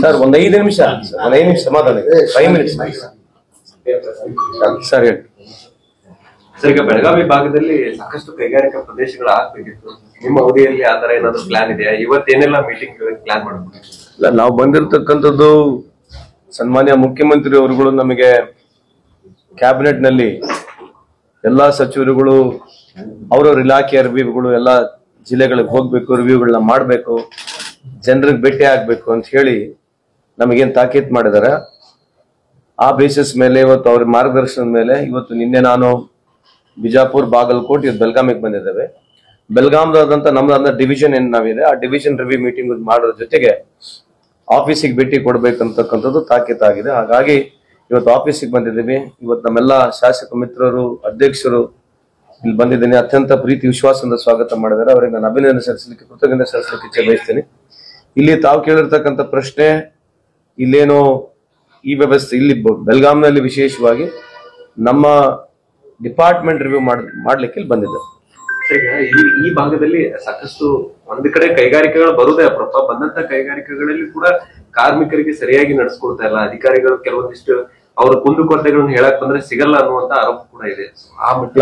Sir ಒಂದ್ 5 ನಿಮಿಷ ಸಮಾಧಾನ 5 ಮಿನಿಟ್ಸ್ ಸರ್ ಹೇಳಿ ಸರ್. ಈಗ ಬೆಳಗಾವಿ ಭಾಗದಲ್ಲಿ ಸಾಕಷ್ಟು ಕೈಗಾರಿಕಾ ಪ್ರದೇಶಗಳು ಆಗ್ಬೇಕಿತ್ತು. ನಿಮ್ಮ ಅವಧಿಯಲ್ಲಿ ಆತರ ಏನಾದ್ರು ಪ್ಲಾನ್ ಇದೆಯಾ? ಇವತ್ತೇನೆಲ್ಲ ಮೀಟಿಂಗ್ ಪ್ಲಾನ್ ಮಾಡಬಹುದು? ಇಲ್ಲ, ನಾವು ಬಂದಿರತಕ್ಕಂಥದ್ದು ಸನ್ಮಾನ್ಯ ಮುಖ್ಯಮಂತ್ರಿ ಅವರುಗಳು ನಮಗೆ ಕ್ಯಾಬಿನೆಟ್ ನಲ್ಲಿ ಎಲ್ಲಾ ಸಚಿವರುಗಳು ಅವರವ್ರ ಇಲಾಖೆಯ ರಿವ್ಯೂಗಳು ಎಲ್ಲಾ ಜಿಲ್ಲೆಗಳಿಗೆ ಹೋಗ್ಬೇಕು, ರಿವ್ಯೂಗಳನ್ನ ಮಾಡಬೇಕು, ಜನರಿಗೆ ಭೇಟಿ ಆಗ್ಬೇಕು ಅಂತ ಹೇಳಿ ನಮಗೇನ್ ತಾಕೀತ್ ಮಾಡಿದಾರೆ. ಆ ಬೇಸಿಸ್ ಮೇಲೆ ಇವತ್ತು ಅವ್ರ ಮಾರ್ಗದರ್ಶನದ ಮೇಲೆ ಇವತ್ತು ನಿನ್ನೆ ನಾನು ಬಿಜಾಪುರ್, ಬಾಗಲಕೋಟ್, ಇವತ್ತು ಬೆಳಗಾವಿಗೆ ಬಂದಿದ್ದೇವೆ. ಬೆಳಗಾಂದಾದಂತ ನಮ್ದಾದ ಡಿವಿಷನ್ ಏನ್ ನಾವಿದೆ ಆ ಡಿವಿಷನ್ ರಿವ್ಯೂ ಮೀಟಿಂಗ್ ಮಾಡೋದ್ರ ಜೊತೆಗೆ ಆಫೀಸಿಗೆ ಭೇಟಿ ಕೊಡ್ಬೇಕಂತಕ್ಕಂಥದ್ದು ತಾಕೀತಾಗಿದೆ. ಹಾಗಾಗಿ ಇವತ್ತು ಆಫೀಸಿಗೆ ಬಂದಿದ್ದೀವಿ. ಇವತ್ತು ನಮ್ಮೆಲ್ಲ ಶಾಸಕ ಮಿತ್ರರು, ಅಧ್ಯಕ್ಷರು ಇಲ್ಲಿ ಬಂದಿದ್ದೀನಿ. ಅತ್ಯಂತ ಪ್ರೀತಿ ವಿಶ್ವಾಸದಿಂದ ಸ್ವಾಗತ ಮಾಡಿದ್ದಾರೆ. ಅವರಿಗೆ ನಾನು ಅಭಿನಂದನೆ ಸಲ್ಲಿಸಲಿಕ್ಕೆ, ಕೃತಜ್ಞತೆ ಸಲ್ಲಿಸಲಿಕ್ಕೆ ಇಚ್ಛೆ ಬಯಸ್ತೀನಿ. ಇಲ್ಲಿ ತಾವು ಕೇಳಿರ್ತಕ್ಕಂಥ ಪ್ರಶ್ನೆ, ಇಲ್ಲೇನೋ ಈ ವ್ಯವಸ್ಥೆ ಇಲ್ಲಿ ಬೆಳಗಾಂನಲ್ಲಿ ವಿಶೇಷವಾಗಿ ನಮ್ಮ ಡಿಪಾರ್ಟ್ಮೆಂಟ್ ರಿವ್ಯೂ ಮಾಡ್ಲಿಕ್ಕೆ ಇಲ್ಲಿ ಬಂದಿದೆ. ಈ ಭಾಗದಲ್ಲಿ ಸಾಕಷ್ಟು ಒಂದು ಕಡೆ ಕೈಗಾರಿಕೆಗಳು ಬರುದೇ ಅಪ್ರೂಪ. ಬಂದಂತ ಕೈಗಾರಿಕೆಗಳಲ್ಲಿ ಕೂಡ ಕಾರ್ಮಿಕರಿಗೆ ಸರಿಯಾಗಿ ನಡೆಸ್ಕೊಡ್ತಾ ಇಲ್ಲ ಅಧಿಕಾರಿಗಳು. ಕೆಲವೊಂದಿಷ್ಟು ಅವ್ರ ಕುಂದುಕೊರತೆಗಳನ್ನ ಹೇಳಕ್ ಬಂದ್ರೆ ಸಿಗಲ್ಲ ಅನ್ನುವಂತ ಆರೋಪ ಕೂಡ ಇದೆ.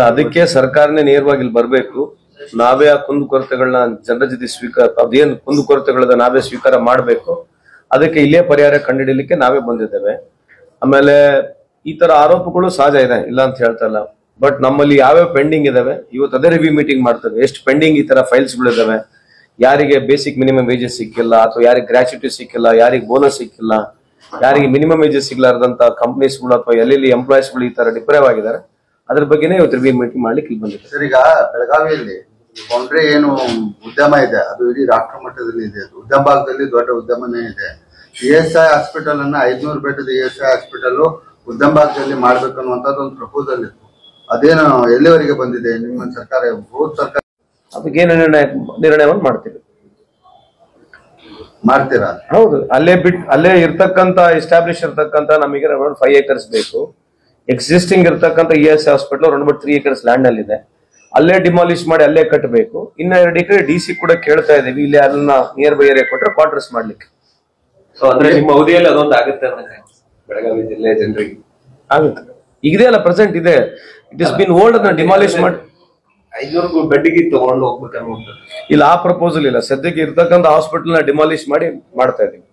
ಅದಕ್ಕೆ ಸರ್ಕಾರನೇ ನೇರವಾಗಿ ಇಲ್ಲಿ ಬರ್ಬೇಕು. ನಾವೇ ಆ ಕುಂದುಕೊರತೆಗಳನ್ನ ಜನರ ಜೊತೆ ಅದೇನ್ ಕುಂದುಕೊರತೆಗಳನ್ನ ನಾವೇ ಸ್ವೀಕಾರ ಮಾಡ್ಬೇಕು. ಅದಕ್ಕೆ ಇಲ್ಲೇ ಪರಿಹಾರ ಕಂಡುಹಿಡಿಯಲಿಕ್ಕೆ ನಾವೇ ಬಂದಿದ್ದೇವೆ. ಆಮೇಲೆ ಈ ತರ ಆರೋಪಗಳು ಸಹಜ ಇದೆ, ಇಲ್ಲ ಅಂತ ಹೇಳ್ತಾ ಇಲ್ಲ. ಬಟ್ ನಮ್ಮಲ್ಲಿ ಯಾವ್ಯಾವ ಪೆಂಡಿಂಗ್ ಇದಾವೆ ಇವತ್ತು ಅದೇ ರಿವ್ಯೂ ಮೀಟಿಂಗ್ ಮಾಡ್ತೇವೆ. ಎಷ್ಟು ಪೆಂಡಿಂಗ್ ಈ ತರ ಫೈಲ್ಸ್ಗಳು ಇದಾವೆ, ಯಾರಿಗೆ ಬೇಸಿಕ್ ಮಿನಿಮಮ್ ವೇಜಸ್ ಸಿಕ್ಕಿಲ್ಲ, ಅಥವಾ ಯಾರಿಗೆ ಗ್ರಾಚ್ಯುಟಿ ಸಿಕ್ಕಿಲ್ಲ, ಯಾರಿಗೆ ಬೋನಸ್ ಸಿಕ್ಕಿಲ್ಲ, ಯಾರಿಗೆ ಮಿನಿಮಮ್ ವೇಜಸ್ ಸಿಗ್ಲಾರ್ದಂತ ಕಂಪನೀಸ್ಗಳು ಅಥವಾ ಎಲ್ಲೆಲ್ಲಿ ಎಂಪ್ಲಾಯೀಸ್ಗಳು ಈ ತರ ಡಿಪ್ರೈವ್ ಆಗಿದ್ದಾರೆ, ಅದ್ರ ಬಗ್ಗೆನೇ ಇವತ್ತು ರಿವ್ಯೂ ಮೀಟಿಂಗ್ ಮಾಡ್ಲಿಕ್ಕೆ ಇಲ್ಲಿ ಬಂದಿದೆ. ಸರ್, ಈಗ ಬೆಳಗಾವಿಯಲ್ಲಿ ಬೌಂಡ್ರಿ ಏನು ಉದ್ಯಮ ಇದೆ ಅದು ಇಡೀ ರಾಷ್ಟ್ರ ಮಟ್ಟದಲ್ಲಿ ಇದೆ. ಅದು ಉದ್ಯಮ ಭಾಗದಲ್ಲಿ ದೊಡ್ಡ ಉದ್ಯಮನೇ ಇದೆ. ESI ಹಾಸ್ಪಿಟಲ್ ಅನ್ನ 500 ಬೆಡ್ದ ESI ಹಾಸ್ಪಿಟಲ್ ಉದ್ಯಮ ಭಾಗದಲ್ಲಿ ಮಾಡ್ಬೇಕು ಅನ್ನುವಂಥದ್ದು ಒಂದು ಪ್ರಪೋಸಲ್ ಇತ್ತು. ಅದೇನು ಎಲ್ಲಿವರೆಗೆ ಬಂದಿದೆ? ನಿಮ್ಮ ಸರ್ಕಾರ ಸರ್ಕಾರ ಅದಕ್ಕೆ ನಿರ್ಣಯವನ್ನು ಮಾಡ್ತೀರಾ? ಹೌದು, ಅಲ್ಲೇ ಇರ್ತಕ್ಕಂತ ಎಸ್ಟಾಬ್ಲಿಷ್ ಇರ್ತಕ್ಕಂತ ನಮಗೆ 5 acres ಬೇಕು. ಎಕ್ಸಿಸ್ಟಿಂಗ್ ಇರ್ತಕ್ಕಂಥ ESI ಹಾಸ್ಪಿಟಲ್ 3 acres ಲ್ಯಾಂಡ್ ಅಲ್ಲಿ ಇದೆ. ಅಲ್ಲೇ ಡಿಮಾಲಿಷ್ ಮಾಡಿ ಅಲ್ಲೇ ಕಟ್ಟಬೇಕು. ಇನ್ನ 2 acre DC ಕೂಡ ಕೇಳ್ತಾ ಇದೀವಿ. ಇಲ್ಲಿ ಅದನ್ನ ನಿಯರ್ ಬೈ ಏರಿಯಾ ಕೊಟ್ರೆ ಕ್ವಾರ್ಟರ್ಸ್ ಮಾಡ್ಲಿಕ್ಕೆ. ಸೊ ಅಂದ್ರೆ ನಿಮ್ಮ ಅವಧಿಯಲ್ಲಿ ಅದೊಂದು ಆಗುತ್ತೆ ಬೆಳಗಾವಿ ಜಿಲ್ಲೆ ಜನರಿಗೆ? ಆಗುತ್ತೆ, ಈಗದೇ ಅಲ್ಲ, ಪ್ರೆಸೆಂಟ್ ಇದೆ. It is been old. ಅದನ್ನ ಡಿಮಾಲಿಷ್ ಮಾಡಿ 500 ಬೆಡ್ಗೆ ತಗೊಂಡು ಹೋಗ್ಬೇಕನ್ನುವಂತ ಇಲ್ಲ, ಆ ಪ್ರಪೋಸಲ್ ಇಲ್ಲ. ಸದ್ಯಕ್ಕೆ ಇರ್ತಕ್ಕಂಥ ಹಾಸ್ಪಿಟಲ್ ನ ಡಿಮಾಲಿಷ್ ಮಾಡಿ ಮಾಡ್ತಾ ಇದೀವಿ.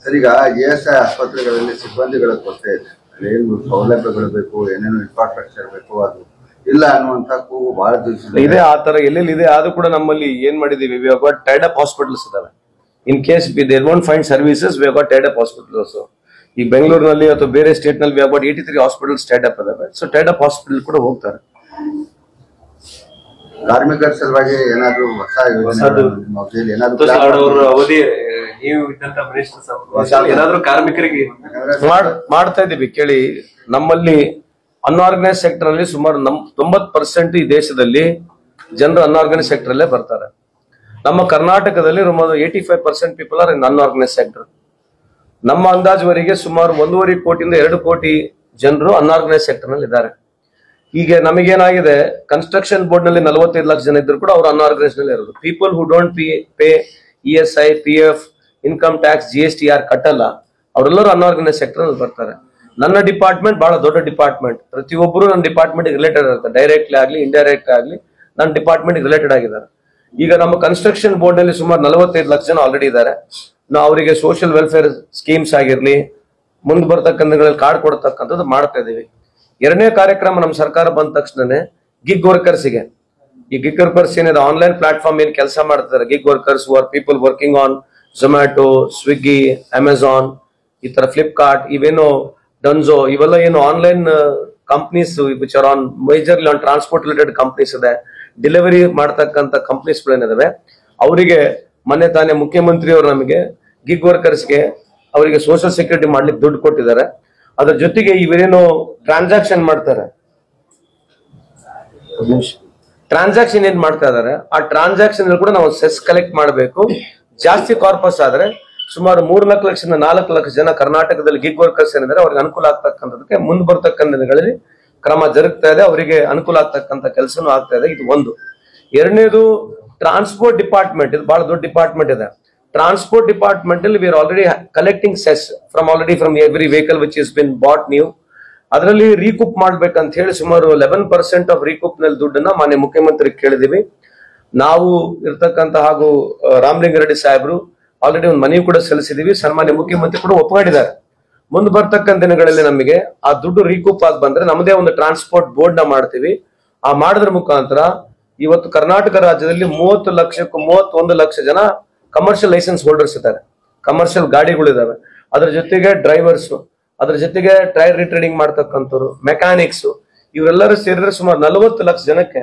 ಸರ್, ಈಗ ESI ಆಸ್ಪತ್ರೆಗಳಲ್ಲಿ ಸಿಬ್ಬಂದಿಗಳ ಕೊರತೆ ಇದೆ. ಏನು ಸೌಲಭ್ಯಗಳು ಬೇಕು, ಏನೇನು ಇನ್ಫ್ರಾಸ್ಟ್ರಕ್ಚರ್ ಬೇಕು, ಅದು ಇಲ್ಲ ಅನ್ನುವಂತ ಕೂಗು ಬಹಳ ದಿವಸ ಇದೆ. ಆ ತರ ಎಲ್ಲೆಲ್ಲಿ ಇದೆ ಅದು ಕೂಡ ನಮ್ಮಲ್ಲಿ ಏನ್ ಮಾಡಿದೀವಿ, we have got tied up hospitals ಇದಾವೆ. In case they won't find services, we have got tied up hospitals. ಈ ಬೆಂಗಳೂರಿನಲ್ಲಿ ಅಥವಾ ಬೇರೆ ಸ್ಟೇಟ್ ನಲ್ಲಿ we have got 83 hospitals tied up ಇದಾವೆ. ಸೊ ಟೈಡ್ ಅಪ್ ಹಾಸ್ಪಿಟಲ್ ಕೂಡ ಹೋಗ್ತಾರೆ. ಕಾರ್ಮಿಕರ ಸಲುವಾಗಿ ಏನಾದ್ರು ಹೊಸ ಅವಧಿ ನೀವು ಇದ್ದಂತ ಮಿನಿಸ್ಟರ್ ಏನಾದ್ರು ಕಾರ್ಮಿಕರಿಗೆ ಮಾಡ್ತಾ ಇದೀವಿ. ಕೇಳಿ, ನಮ್ಮಲ್ಲಿ ಅನ್ಆರ್ಗನೈಸ್ ಸೆಕ್ಟರ್ ಅಲ್ಲಿ ಸುಮಾರು 90% ಈ ದೇಶದಲ್ಲಿ ಜನರು ಅನ್ಆರ್ಗನೈಸ್ ಸೆಕ್ಟರ್ ಅಲ್ಲೇ ಬರ್ತಾರೆ. ನಮ್ಮ ಕರ್ನಾಟಕದಲ್ಲಿ 85% people are in unorganised sector. ನಮ್ಮ ಅಂದಾಜುವರೆಗೆ ಸುಮಾರು 1.5 ಕೋಟಿಯಿಂದ 2 ಕೋಟಿ ಜನರು ಅನ್ಆರ್ಗನೈಸ್ ಸೆಕ್ಟರ್ ನಲ್ಲಿ ಇದ್ದಾರೆ. ಈಗ ನಮಗೇನಾಗಿದೆ, ಕನ್ಸ್ಟ್ರಕ್ಷನ್ ಬೋರ್ಡ್ ನಲ್ಲಿ 45 ಲಕ್ಷ ಜನ ಇದ್ರು ಕೂಡ ಅವರು ಅನ್ಆರ್ಗನೈಸ್ ನಲ್ಲಿ ಇರೋದು. People who don't pay ESI, PF, income tax, GST ಯಾರು ಕಟ್ಟಲ್ಲ, ಅವರೆಲ್ಲರೂ ಅನ್ಆರ್ಗನೈಸ್ ಸೆಕ್ಟರ್ ನಲ್ಲಿ ಬರ್ತಾರೆ. ನನ್ನ ಡಿಪಾರ್ಟ್ಮೆಂಟ್ ಬಹಳ ದೊಡ್ಡ ಡಿಪಾರ್ಟ್ಮೆಂಟ್. ಪ್ರತಿಯೊಬ್ಬರು ನನ್ನ ಡಿಪಾರ್ಟ್ಮೆಂಟ್ ರಿಲೇಟೆಡ್ ಇರುತ್ತೆ. ಡೈರೆಕ್ಟ್ಲಿ ಆಗ್ಲಿ ಇಂಡೈರೆಕ್ಟ್ ಆಗ್ಲಿ ನನ್ನ ಡಿಪಾರ್ಟ್ಮೆಂಟ್ ರಿಲೇಟೆಡ್ ಆಗಿದ್ದಾರೆ. ಈಗ ನಮ್ಮ ಕನ್ಸ್ಟ್ರಕ್ಷನ್ ಬೋರ್ಡ್ ನಲ್ಲಿ ಸುಮಾರು 45 ಲಕ್ಷ ಜನ ಆಲ್ರೆಡಿ ಇದ್ದಾರೆ. ನಾವು ಅವರಿಗೆ ಸೋಷಿಯಲ್ ವೆಲ್ಫೇರ್ ಸ್ಕೀಮ್ಸ್ ಆಗಿರ್ಲಿ, ಮುಂದೆ ಬರ್ತಕ್ಕಂಥ ಕಾರ್ಡ್ ಕೊಡ್ತಕ್ಕಂಥದ್ದು ಮಾಡ್ತಾ ಇದೀವಿ. 2ನೇ ಕಾರ್ಯಕ್ರಮ ನಮ್ಮ ಸರ್ಕಾರ ಬಂದ ತಕ್ಷಣನೇ ಗಿಗ್ ವರ್ಕರ್ಸ್ಗೆ, ಈ ಗಿಗ್ ವರ್ಕರ್ಸ್ ಏನಿದೆ ಆನ್ಲೈನ್ ಪ್ಲಾಟ್ಫಾರ್ಮ್ ಏನ್ ಕೆಲಸ ಮಾಡ್ತಾರೆ, gig workers people working on Zomato, Swiggy, Amazon, ಈ ತರ ಫ್ಲಿಪ್ಕಾರ್ಟ್, ಇವೇನು ಡನ್ಸೋ, ಇವೆಲ್ಲ ಏನು online companies which are on majorly on transport related companies ಇದೆ, ಡೆಲಿವರಿ ಮಾಡ್ತಕ್ಕಂಥ ಕಂಪ್ನೀಸ್ಗಳು ಏನಿದಾವೆ, ಅವರಿಗೆ ಮೊನ್ನೆ ತಾನೇ ಮುಖ್ಯಮಂತ್ರಿ ಅವರು ನಮಗೆ ಗಿಗ್ ವರ್ಕರ್ಸ್ಗೆ ಅವರಿಗೆ ಸೋಷಿಯಲ್ ಸೆಕ್ಯೂರಿಟಿ ಮಾಡ್ಲಿಕ್ಕೆ ದುಡ್ಡು ಕೊಟ್ಟಿದ್ದಾರೆ. ಅದ್ರ ಜೊತೆಗೆ ಇವೇನು ಟ್ರಾನ್ಸಾಕ್ಷನ್ ಮಾಡ್ತಾರೆ, ಟ್ರಾನ್ಸಾಕ್ಷನ್ ಏನ್ ಮಾಡ್ತಾ ಇದಾರೆ, ಆ ಟ್ರಾನ್ಸಾಕ್ಷನ್ ಕೂಡ ನಾವು ಸೆಸ್ ಕಲೆಕ್ಟ್ ಮಾಡಬೇಕು. ಜಾಸ್ತಿ ಕಾರ್ಪಸ್ ಆದ್ರೆ ಸುಮಾರು 3 ಲಕ್ಷದಿಂದ 4 ಲಕ್ಷ ಜನ ಕರ್ನಾಟಕದಲ್ಲಿ ಗಿಗ್ ವರ್ಕರ್ಸ್ ಏನಿದ್ದಾರೆ ಅವ್ರಿಗೆ ಅನುಕೂಲ ಆಗ್ತಕ್ಕಂಥದಕ್ಕೆ ಮುಂದೆ ಬರ್ತಕ್ಕಂಥ ದಿನಗಳಲ್ಲಿ ಕ್ರಮ ಜರುಗ್ತಾ ಇದೆ. ಅವರಿಗೆ ಅನುಕೂಲ ಆಗ್ತಕ್ಕಂಥ ಕೆಲಸನೂ ಆಗ್ತಾ ಇದೆ. ಇದು ಒಂದು. 2ನೇದು ಟ್ರಾನ್ಸ್ಪೋರ್ಟ್ ಡಿಪಾರ್ಟ್ಮೆಂಟ್, ಇದು ಬಹಳ ದೊಡ್ಡ ಡಿಪಾರ್ಟ್ಮೆಂಟ್ ಇದೆ. Transport department we are already collecting cess from every vehicle which has been bought new. ಅದರಲ್ಲಿ ರೀಕೂಪ್ ಮಾಡ್ಬೇಕಂತ ಹೇಳಿ ಸುಮಾರು 11% ಆಫ್ ರೀಕೂಪ್ ನಲ್ಲಿ ದುಡ್ಡನ್ನ ಮಾನ್ಯ ಮುಖ್ಯಮಂತ್ರಿ ಕೇಳಿದೀವಿ. ನಾವು ಇರ್ತಕ್ಕಂತ ಹಾಗೂ ರಾಮಲಿಂಗಾರೆಡ್ಡಿ ಸಾಹೇಬ್ರು ಆಲ್ರೆಡಿ ಒಂದು ಮನವಿ ಕೂಡ ಸಲ್ಲಿಸಿದೀವಿ. ಸನ್ಮಾನ್ಯ ಮುಖ್ಯಮಂತ್ರಿ ಕೂಡ ಒಪ್ಪಿಕೊಂಡಿದ್ದಾರೆ. ಮುಂದೆ ಬರ್ತಕ್ಕಂಥ ದಿನಗಳಲ್ಲಿ ನಮಗೆ ಆ ದುಡ್ಡು ರೀಕೂಪ್ ಆಗಿ ಬಂದ್ರೆ ನಮ್ಮದೇ ಒಂದು ಟ್ರಾನ್ಸ್ಪೋರ್ಟ್ ಬೋರ್ಡ್ ನ ಮಾಡ್ತೀವಿ. ಆ ಮಾಡೋದ್ರ ಮುಖಾಂತರ ಇವತ್ತು ಕರ್ನಾಟಕ ರಾಜ್ಯದಲ್ಲಿ 31 ಲಕ್ಷ ಜನ ಕಮರ್ಷಿಯಲ್ ಲೈಸೆನ್ಸ್ ಹೋಲ್ಡರ್ಸ್ ಇದ್ದಾರೆ, ಕಮರ್ಷಿಯಲ್ ಗಾಡಿಗಳಿದಾವೆ. ಅದ್ರ ಜೊತೆಗೆ ಡ್ರೈವರ್ಸ್, ಅದ್ರ ಜೊತೆಗೆ ಟೈರ್ ರಿಟ್ರೇಡಿಂಗ್ ಮಾಡ್ತಕ್ಕಂಥವ್ರು, ಮೆಕ್ಯಾನಿಕ್ಸ್, ಇವರೆಲ್ಲರೂ ಸೇರಿದ್ರೆ ಸುಮಾರು 40 ಲಕ್ಷ ಜನಕ್ಕೆ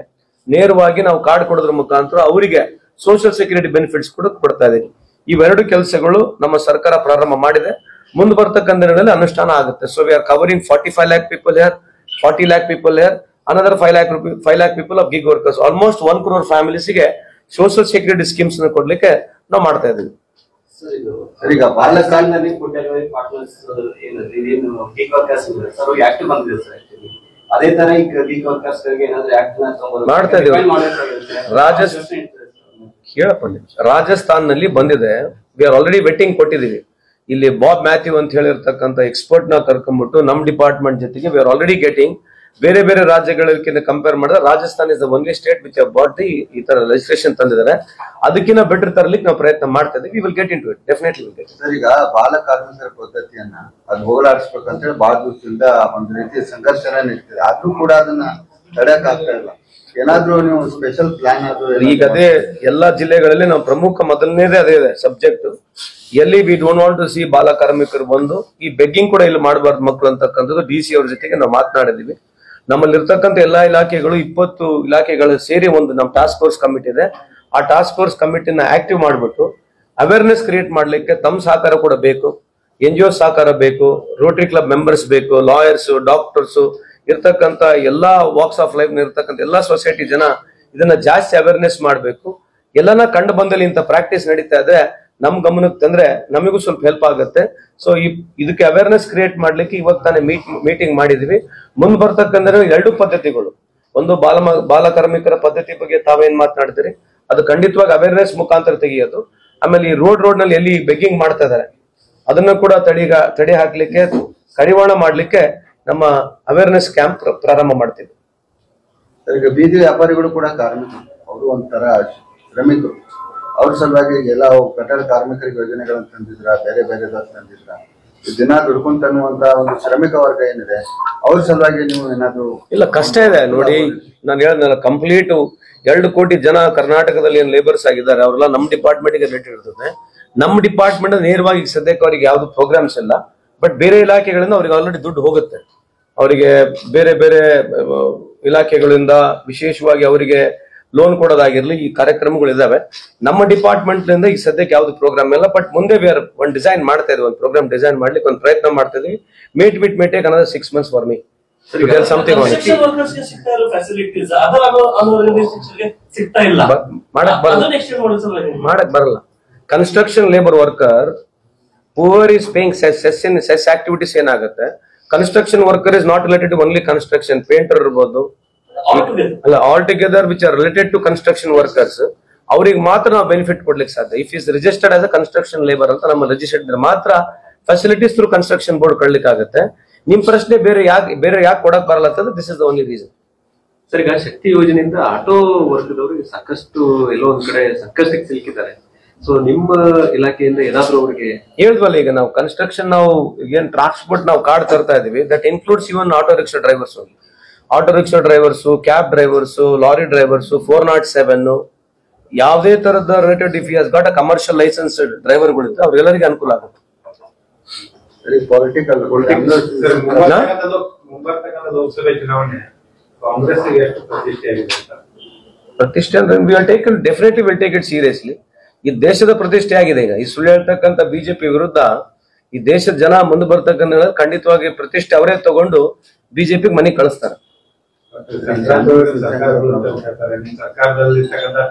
ನೇರವಾಗಿ ನಾವು ಕಾರ್ಡ್ ಕೊಡೋದ್ರ ಮುಖಾಂತರ ಅವರಿಗೆ ಸೋಷಿಯಲ್ ಸೆಕ್ಯೂರಿಟಿ ಬೆನಿಫಿಟ್ಸ್ ಕೂಡ ಕೊಡ್ತಾ ಇದೀವಿ. ಇವೆರಡು ಕೆಲಸಗಳು ನಮ್ಮ ಸರ್ಕಾರ ಪ್ರಾರಂಭ ಮಾಡಿದೆ. ಮುಂದೆ ಬರ್ತಕ್ಕಂಥ ದಿನಗಳಲ್ಲಿ ಅನುಷ್ಠಾನ ಆಗುತ್ತೆ. So we are covering 45 lakh people here, 40 lakh people here, another 5 lakh people of gig workers. Almost 1 crore families ಗೆ ಸೋಷಿಯಲ್ ಸೆಕ್ಯೂರಿಟಿ ಸ್ಕೀಮ್ಸ್ ನ ಕೊಡ್ಲಿಕ್ಕೆ ನಾವು ಮಾಡ್ತಾ ಇದ್ದೀವಿ. ಈಗ ಬಾಲಕಾಂಡದಲ್ಲಿ ಫುಡ್ ಡೆಲಿವರಿ ಪಾರ್ಟ್ನರ್ಸ್ ಏನು ಗೀಗ್ ವರ್ಕರ್ಸ್ ಸರ್ ಆಕ್ಟ್ ಬಂದಿದೆ ಸರ್. ಅದೇ ತರ ಈಗ ಗೀಗ್ ವರ್ಕರ್ಸ್ ಏನಾದ್ರೂ ಆಕ್ಟ್ ಮಾಡ್ತಾ ಇದೀವಿ. ರಾಜಸ್ಥಾನ್ ನಲ್ಲಿ ಬಂದಿದೆ. ವಿ ಆರ್ ಆಲ್ರೆಡಿ ವೆಟ್ಟಿಂಗ್ ಕೊಟ್ಟಿದೀವಿ. ಇಲ್ಲಿ ಬಾಬ್ ಮ್ಯಾಥ್ಯೂ ಅಂತ ಹೇಳಿರ್ತಕ್ಕಂಥ ಎಕ್ಸ್ಪರ್ಟ್ ನ ಕರ್ಕೊಂಡ್ಬಿಟ್ಟು ನಮ್ಮ ಡಿಪಾರ್ಟ್ಮೆಂಟ್ ಜೊತೆಗೆ ವಿ ಆರ್ ಆಲ್ರೆಡಿ ಗೆಟಿಂಗ್. ಬೇರೆ ಬೇರೆ ರಾಜ್ಯಗಳಕ್ಕಿಂತ ಕಂಪೇರ್ ಮಾಡಿದ್ರೆ Rajasthan is the only state which have bought ಈ ತರ ಲೆಜಿಸ್ಲೇಷನ್ ತಂದಿದ್ದಾರೆ. ಅದಕ್ಕಿಂತ ಬೆಟರ್ ತರಲಿಕ್ಕೆ ನಾವು ಪ್ರಯತ್ನ ಮಾಡ್ತಾ ಇದ್ದೀವಿ. We will get into it, definitely will get. Sir, ಈಗ ಬಾಲ ಕಾರ್ಮಿಕರ ಪದ್ಧತಿಯನ್ನ ಅದು ಹೋಗಲಾಡಿಸ್ಬೇಕಂತ ಹೇಳಿ ಬಹಳ ದಿವಸದಿಂದ ಒಂದು ರೀತಿಯ ಸಂಘರ್ಷನ ನಡೀತಿದೆ. ಆದ್ರೂ ಕೂಡ ಅದನ್ನ ತಡೆಯಕ್ ಆಗ್ತಾ ಇಲ್ಲ. ಏನಾದ್ರೂ ನೀವು ಸ್ಪೆಷಲ್ ಪ್ಲಾನ್ ಆದ್ರೂ? ಈಗ ಅದೇ ಎಲ್ಲಾ ಜಿಲ್ಲೆಗಳಲ್ಲಿ ನಾವು ಪ್ರಮುಖ ಮೊದಲನೇದೇ ಅದೇ ಇದೆ ಸಬ್ಜೆಕ್ಟ್. ಎಲ್ಲಿ we don't want to see ಬಾಲ ಕಾರ್ಮಿಕರು ಬಂದು ಈ ಬೆಗ್ಗಿಂಗ್ ಕೂಡ ಇಲ್ಲಿ ಮಾಡಬಾರ್ದು ಮಕ್ಕಳು ಅಂತಕ್ಕಂಥದ್ದು DC ಅವ್ರ ಜೊತೆಗೆ ನಾವು ಮಾತನಾಡಿದೀವಿ. ನಮ್ಮಲ್ಲಿ ಇರ್ತಕ್ಕಂಥ ಎಲ್ಲಾ ಇಲಾಖೆಗಳು 20 ಇಲಾಖೆಗಳು ಸೇರಿ ಒಂದು ನಮ್ಮ ಟಾಸ್ಕ್ ಫೋರ್ಸ್ ಕಮಿಟಿ ಇದೆ. ಆ ಟಾಸ್ಕ್ ಫೋರ್ಸ್ ಕಮಿಟಿನ ಆಕ್ಟಿವ್ ಮಾಡ್ಬಿಟ್ಟು ಅವೇರ್ನೆಸ್ ಕ್ರಿಯೇಟ್ ಮಾಡ್ಲಿಕ್ಕೆ ತಮ್ಮ ಸಹಕಾರ ಕೂಡ ಬೇಕು, NGO ಸಹಕಾರ ಬೇಕು, ರೋಟರಿ ಕ್ಲಬ್ ಮೆಂಬರ್ಸ್ ಬೇಕು, ಲಾಯರ್ಸ್, ಡಾಕ್ಟರ್ಸ್ ಇರ್ತಕ್ಕಂಥ ಎಲ್ಲಾ ವಾಕ್ಸ್ ಆಫ್ ಲೈಫ್ ಇರ್ತಕ್ಕಂಥ ಎಲ್ಲಾ ಸೊಸೈಟಿ ಜನ ಇದನ್ನ ಜಾಸ್ತಿ ಅವೇರ್ನೆಸ್ ಮಾಡ್ಬೇಕು. ಎಲ್ಲಾನ ಕಂಡು ಬಂದಲ್ಲಿ ಇಂಥ ಪ್ರಾಕ್ಟೀಸ್ ನಡೀತಾ ಇದ್ರೆ ನಮ್ ಗಮನಕ್ಕೆ ತಂದ್ರೆ ನಮಗೂ ಸ್ವಲ್ಪ ಹೆಲ್ಪ್ ಆಗುತ್ತೆ. ಸೊ ಇದಕ್ಕೆ ಅವೇರ್ನೆಸ್ ಕ್ರಿಯೇಟ್ ಮಾಡ್ಲಿಕ್ಕೆ ಇವತ್ತು ತಾನೇ ಮೀಟಿಂಗ್ ಮಾಡಿದ್ವಿ. ಮುಂದೆ ಬರ್ತಕ್ಕಂಥ 2 ಪದ್ಧತಿಗಳು, ಒಂದು ಬಾಲ ಕಾರ್ಮಿಕರ ಪದ್ಧತಿ ಬಗ್ಗೆ ತಾವೇನ್ ಮಾತನಾಡ್ತೀರಿ ಅದು ಖಂಡಿತವಾಗಿ ಅವೇರ್ನೆಸ್ ಮುಖಾಂತರ ತೆಗೆಯೋದು. ಆಮೇಲೆ ಈ ರೋಡ್ ನಲ್ಲಿ ಎಲ್ಲಿ ಬೆಗ್ಗಿಂಗ್ ಮಾಡ್ತಾ ಇದಾರೆ ಅದನ್ನ ಕೂಡ ತಡೆ ಹಾಕ್ಲಿಕ್ಕೆ, ಕಡಿವಾಣ ಮಾಡ್ಲಿಕ್ಕೆ ನಮ್ಮ ಅವೇರ್ನೆಸ್ ಕ್ಯಾಂಪ್ ಪ್ರಾರಂಭ ಮಾಡ್ತೀವಿ. ಈಗ ಬೀದಿ ವ್ಯಾಪಾರಿಗಳು ಕೂಡ ಕಾರ್ಮಿಕರು, ಅವರು ಒಂಥರ ಶ್ರಮಿಕರು. ಅವ್ರ ಸಲುವಾಗಿ ಎಲ್ಲ ಕಟ್ಟಡ ಕಾರ್ಮಿಕರಿಗೆ ಯೋಜನೆಗಳನ್ನು ತಂದಿದ್ರ, ಬೇರೆ ಬೇರೆ ತಂದಿದ್ರ, ದಿನ ದುಡ್ಕೊಂಡ್ ತನ್ನುವಂತ ಒಂದು ಶ್ರಮಿಕ ವರ್ಗ ಏನಿದೆ ಅವ್ರ ಸಲುವಾಗಿ ನೀವು ಏನಾದ್ರು? ಇಲ್ಲ, ಕಷ್ಟ ಇದೆ ನೋಡಿ. ನಾನು ಹೇಳಿದ್ನಲ್ಲ, ಕಂಪ್ಲೀಟ್ 2 ಕೋಟಿ ಜನ ಕರ್ನಾಟಕದಲ್ಲಿ ಏನ್ ಲೇಬರ್ಸ್ ಆಗಿದ್ದಾರೆ ಅವರೆಲ್ಲ ನಮ್ಮ ಡಿಪಾರ್ಟ್ಮೆಂಟ್ ಗೆ ರಿಲೇಟೆಡ್ ಇರ್ತದೆ. ನಮ್ಮ ಡಿಪಾರ್ಟ್ಮೆಂಟ್ ನೇರವಾಗಿ ಸದ್ಯಕ್ಕೆ ಅವರಿಗೆ ಯಾವ್ದು ಪ್ರೋಗ್ರಾಮ್ಸ್ ಇಲ್ಲ. ಬಟ್ ಬೇರೆ ಇಲಾಖೆಗಳಿಂದ ಅವ್ರಿಗೆ ಆಲ್ರೆಡಿ ದುಡ್ಡು ಹೋಗುತ್ತೆ. ಅವರಿಗೆ ಬೇರೆ ಬೇರೆ ಇಲಾಖೆಗಳಿಂದ ವಿಶೇಷವಾಗಿ ಅವರಿಗೆ ಲೋನ್ ಕೊಡೋದಾಗಿರ್ಲಿ, ಈ ಕಾರ್ಯಕ್ರಮಗಳು ಇದಾವೆ. ನಮ್ಮ ಡಿಪಾರ್ಟ್ಮೆಂಟ್ ಲಿಂದ ಈ ಸದ್ಯಕ್ಕೆ ಯಾವ್ದು ಪ್ರೋಗ್ರಾಮ್ ಇಲ್ಲ. ಬಟ್ ಮುಂದೆ ಒಂದು ಡಿಸೈನ್ ಮಾಡ್ತಾ ಇದ್ವಿ, ಒಂದು ಪ್ರೋಗ್ರಾಮ್ ಡಿಸೈನ್ ಮಾಡ್ಲಿಕ್ಕೆ ಒಂದು ಪ್ರಯತ್ನ ಮಾಡ್ತಾ ಇದ್ವಿ. May take another 6 months for me to tell something on it. ಮಾಡಕ್ ಬರಲ್ಲ. Construction labour worker poor is paying cess activities ಏನಾಗುತ್ತೆ. Construction worker is not related to only construction, painter ಇರ್ಬೋದು, ಅಲ್ಲ, all together which are related to construction workers ಅವ್ರಿಗೆ ಮಾತ್ರ ನಾವು benefit ಕೊಡ್ಲಿಕ್ಕೆ ಸಾಧ್ಯ. If is registered as a construction labour ಅಂತ ನಮ್ಮ ರಿಜಿಸ್ಟರ್ಡ್ ಇದ್ರೆ ಮಾತ್ರ ಫೆಸಿಲಿಟೀಸ್ ಥ್ರೂ ಕನ್ಸ್ಟ್ರಕ್ಷನ್ ಬೋರ್ಡ್ ಕೊಡ್ಲಿಕ್ಕೆ ಆಗುತ್ತೆ. ನಿಮ್ ಪ್ರಶ್ನೆ ಬೇರೆ ಯಾಕೆ ಕೊಡಕ್ ಬರಲ್ಲ ಅಂತಂದ್ರೆ this is the only reason. Sir, ಈಗ ಶಕ್ತಿ ಯೋಜನೆಯಿಂದ ಆಟೋ ವರ್ಗದವ್ರಿಗೆ ಸಾಕಷ್ಟು ಎಲ್ಲೋ ಒಂದ್ ಕಡೆ ಸಾಕಷ್ಟು ಸಿಲುಕಿದ್ದಾರೆ. ಸೊ ನಿಮ್ಮ ಇಲಾಖೆಯಿಂದ ಏನಾದ್ರೂ ಅವ್ರಿಗೆ ಹೇಳಿದ್ವಲ್ಲ, ಈಗ ನಾವು ಕನ್ಸ್ಟ್ರಕ್ಷನ್ ನಾವು ಏನ್ ಟ್ರಾನ್ಸ್ಪೋರ್ಟ್ ನಾವು ಕಾರ್ಡ್ ತರ್ತಾ ಇದೀವಿ, that includes even auto rickshaw drivers, cab drivers, lorry drivers, 407 ಯಾವುದೇ ತರದ related if has got a commercial licence ಡ್ರೈವರ್ಗಳಿದ್ರೆ ಅವ್ರಿಗೆಲ್ಲರಿಗೆ ಅನುಕೂಲ ಆಗುತ್ತೆ. ಲೋಕಸಭೆ ಚುನಾವಣೆ ಕಾಂಗ್ರೆಸ್ ಎಷ್ಟು ಪ್ರತಿಷ್ಠೆ ಅಂದ್ರೆ definitely will take it seriously. ಈ ದೇಶದ ಪ್ರತಿಷ್ಠೆ ಆಗಿದೆ. ಈಗ ಈ ಸುಳ್ಳು ಹೇಳ್ತಕ್ಕಂಥ ಬಿಜೆಪಿ ವಿರುದ್ಧ ಈ ದೇಶದ ಜನ ಮುಂದೆ ಬರ್ತಕ್ಕಂಥ ಖಂಡಿತವಾಗಿ ಪ್ರತಿಷ್ಠೆ ಅವರೇ ತಗೊಂಡು ಬಿಜೆಪಿ ಮನೆಗೆ ಕಳಿಸ್ತಾರೆ. ಸರ್ಕಾರದಲ್ಲಿ